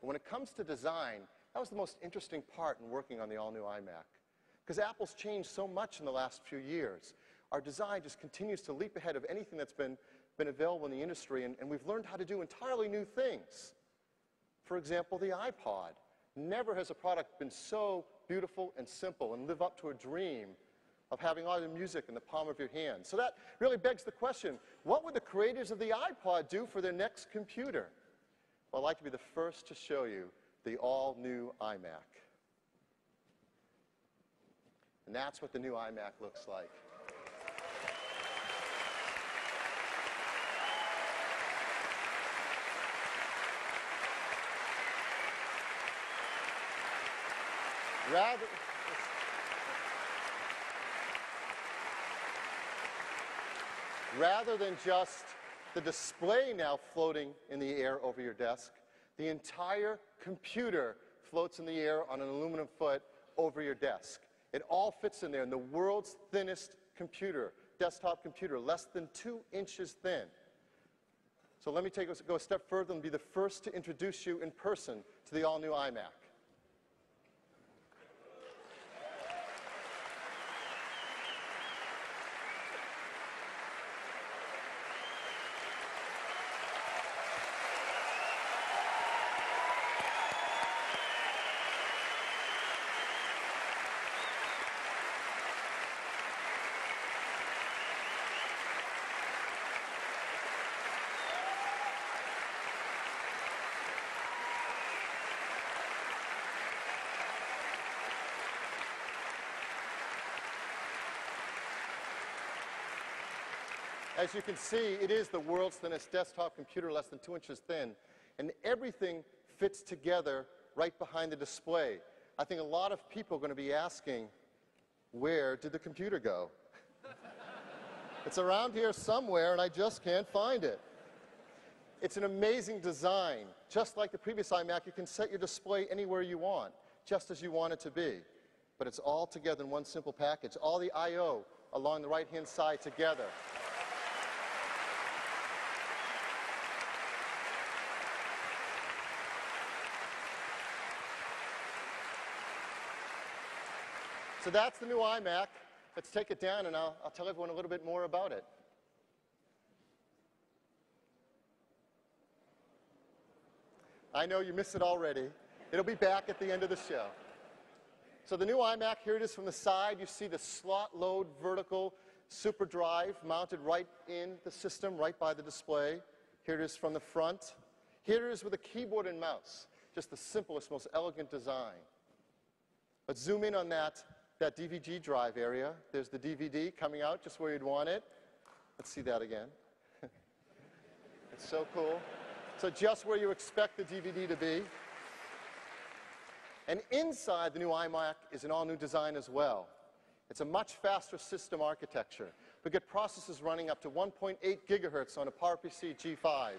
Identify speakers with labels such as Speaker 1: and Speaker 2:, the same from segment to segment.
Speaker 1: But when it comes to design, that was the most interesting part in working on the all-new iMac. Because Apple's changed so much in the last few years. Our design just continues to leap ahead of anything that's been available in the industry, and we've learned how to do entirely new things. For example, the iPod. Never has a product been so beautiful and simple and live up to a dream of having all the music in the palm of your hand. So that really begs the question, what would the creators of the iPod do for their next computer? Well, I'd like to be the first to show you the all-new iMac. And that's what the new iMac looks like. Rather than just the display now floating in the air over your desk, the entire computer floats in the air on an aluminum foot over your desk. It all fits in there in the world's thinnest computer, desktop computer, less than 2 inches thin. So let me go a step further and be the first to introduce you in person to the all-new iMac. As you can see, it is the world's thinnest desktop computer, less than 2 inches thin, and everything fits together right behind the display. I think a lot of people are going to be asking, where did the computer go? It's around here somewhere, and I just can't find it. It's an amazing design. Just like the previous iMac, you can set your display anywhere you want, just as you want it to be. But it's all together in one simple package. All the I/O along the right-hand side together. So that's the new iMac. Let's take it down, and I'll tell everyone a little bit more about it. I know you missed it already. It'll be back at the end of the show. So the new iMac, here it is from the side. You see the slot load vertical super drive mounted right in the system, right by the display. Here it is from the front. Here it is with a keyboard and mouse. Just the simplest, most elegant design. Let's zoom in on that DVD drive area. There's the DVD coming out just where you'd want it. Let's see that again. It's so cool. So just where you expect the DVD to be. And inside the new iMac is an all-new design as well. It's a much faster system architecture. We get processors running up to 1.8 gigahertz on a PowerPC G5.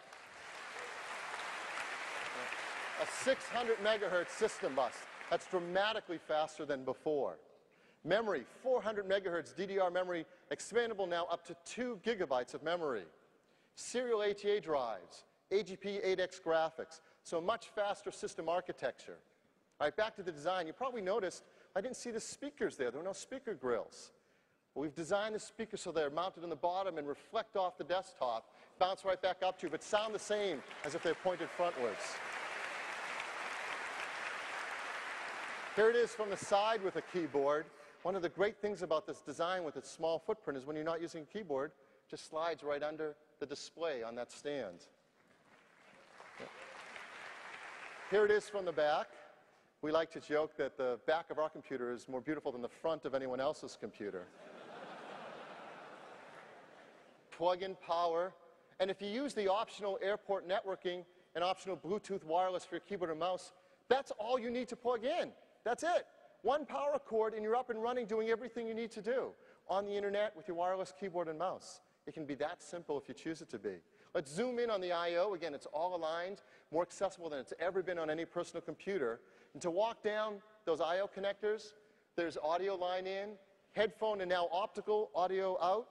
Speaker 1: A 600 megahertz system bus. That's dramatically faster than before. Memory, 400 megahertz DDR memory, expandable now up to 2 gigabytes of memory. Serial ATA drives, AGP8X graphics, so much faster system architecture. All right, back to the design. You probably noticed I didn't see the speakers there. There were no speaker grills. Well, we've designed the speakers so they're mounted on the bottom and reflect off the desktop, bounce right back up to you, but sound the same as if they're pointed frontwards. Here it is from the side with a keyboard. One of the great things about this design with its small footprint is when you're not using a keyboard, it just slides right under the display on that stand. Here it is from the back. We like to joke that the back of our computer is more beautiful than the front of anyone else's computer. Plug-in power. And if you use the optional airport networking and optional Bluetooth wireless for your keyboard and mouse, that's all you need to plug in. That's it. One power cord and you're up and running doing everything you need to do on the internet with your wireless keyboard and mouse. It can be that simple if you choose it to be. Let's zoom in on the I/O. Again, it's all aligned, more accessible than it's ever been on any personal computer. And to walk down those I/O connectors, there's audio line in, headphone and now optical audio out,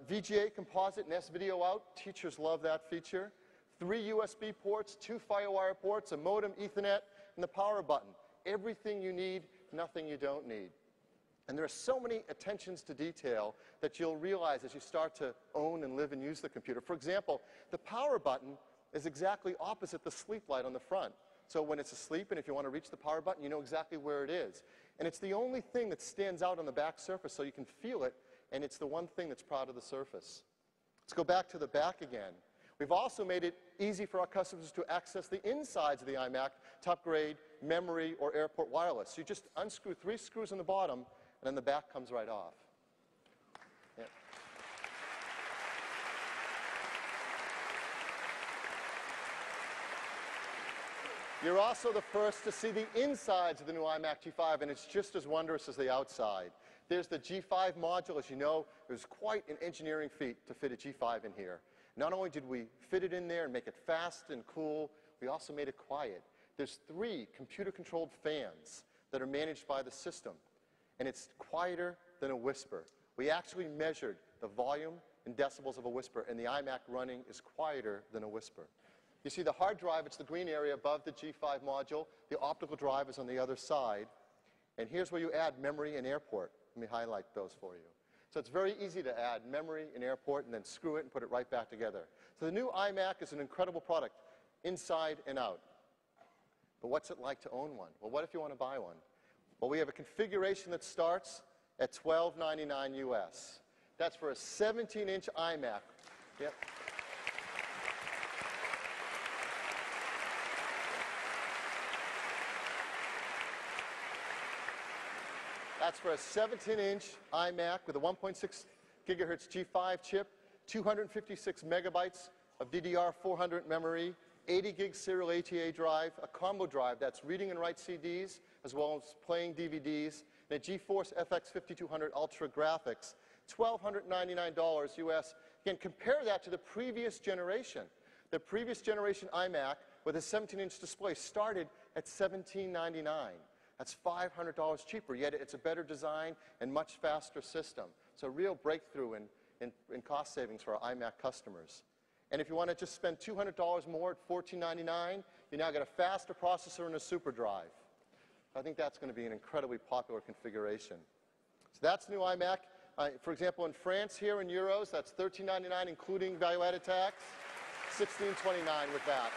Speaker 1: VGA composite and S-video out. Teachers love that feature. 3 USB ports, 2 FireWire ports, a modem, Ethernet, and the power button. Everything you need, nothing you don't need. And there are so many attentions to detail that you'll realize as you start to own and live and use the computer. For example, the power button is exactly opposite the sleep light on the front. So when it's asleep and if you want to reach the power button, you know exactly where it is. And it's the only thing that stands out on the back surface so you can feel it, and it's the one thing that's proud of the surface. Let's go back to the back again. We've also made it easy for our customers to access the insides of the iMac to upgrade memory or airport wireless. So you just unscrew 3 screws on the bottom, and then the back comes right off. Yeah. You're also the first to see the insides of the new iMac G5, and it's just as wondrous as the outside. There's the G5 module. As you know, it was quite an engineering feat to fit a G5 in here. Not only did we fit it in there and make it fast and cool, we also made it quiet. There's 3 computer-controlled fans that are managed by the system, and it's quieter than a whisper. We actually measured the volume in decibels of a whisper, and the iMac running is quieter than a whisper. You see the hard drive, it's the green area above the G5 module. The optical drive is on the other side. And here's where you add memory and airport. Let me highlight those for you. So it's very easy to add memory and airport and then screw it and put it right back together. So the new iMac is an incredible product, inside and out. But what's it like to own one? Well, what if you want to buy one? Well, we have a configuration that starts at $12.99 US. That's for a 17-inch iMac. Yep. That's for a 17-inch iMac with a 1.6 gigahertz G5 chip, 256 megabytes of DDR400 memory, 80 gig serial ATA drive, a combo drive that's reading and write CDs as well as playing DVDs, and a GeForce FX 5200 Ultra graphics, $1,299 US. Again, compare that to the previous generation. The previous generation iMac with a 17-inch display started at $1,799. That's $500 cheaper, yet it's a better design and much faster system. So a real breakthrough in cost savings for our iMac customers. And if you want to just spend $200 more at $14.99, you now get a faster processor and a super drive. I think that's going to be an incredibly popular configuration. So that's new iMac. For example, in France here in euros, that's $13.99 including value-added tax, $16.29 with that.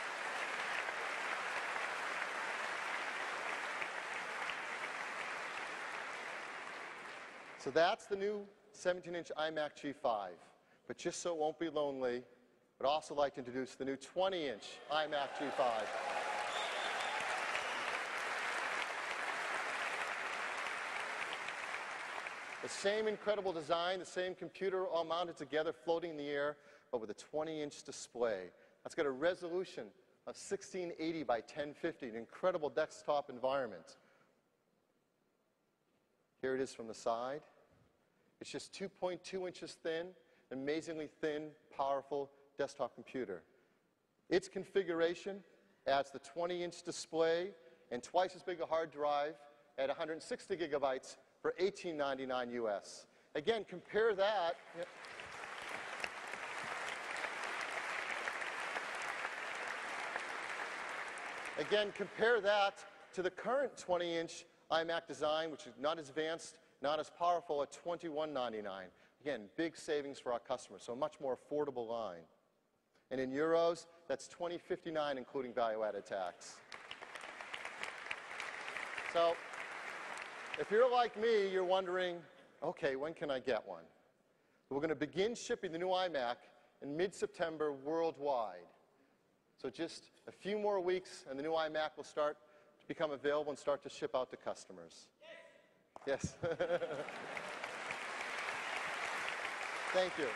Speaker 1: So that's the new 17-inch iMac G5. But just so it won't be lonely, I'd also like to introduce the new 20-inch iMac G5. The same incredible design, the same computer all mounted together, floating in the air, but with a 20-inch display. That's got a resolution of 1680 by 1050, an incredible desktop environment. Here it is from the side. It's just 2.2 inches thin, amazingly thin, powerful desktop computer. Its configuration adds the 20-inch display and twice as big a hard drive at 160 gigabytes for $18.99 US. Again, compare that. Again, compare that to the current 20-inch iMac design, which is not as advanced, not as powerful, at $21.99. Again, big savings for our customers, so a much more affordable line. And in euros, that's $20.59, including value-added tax. So if you're like me, you're wondering, okay, when can I get one? We're going to begin shipping the new iMac in mid-September worldwide. So just a few more weeks, and the new iMac will start to become available and start to ship out to customers. Yes. Thank you.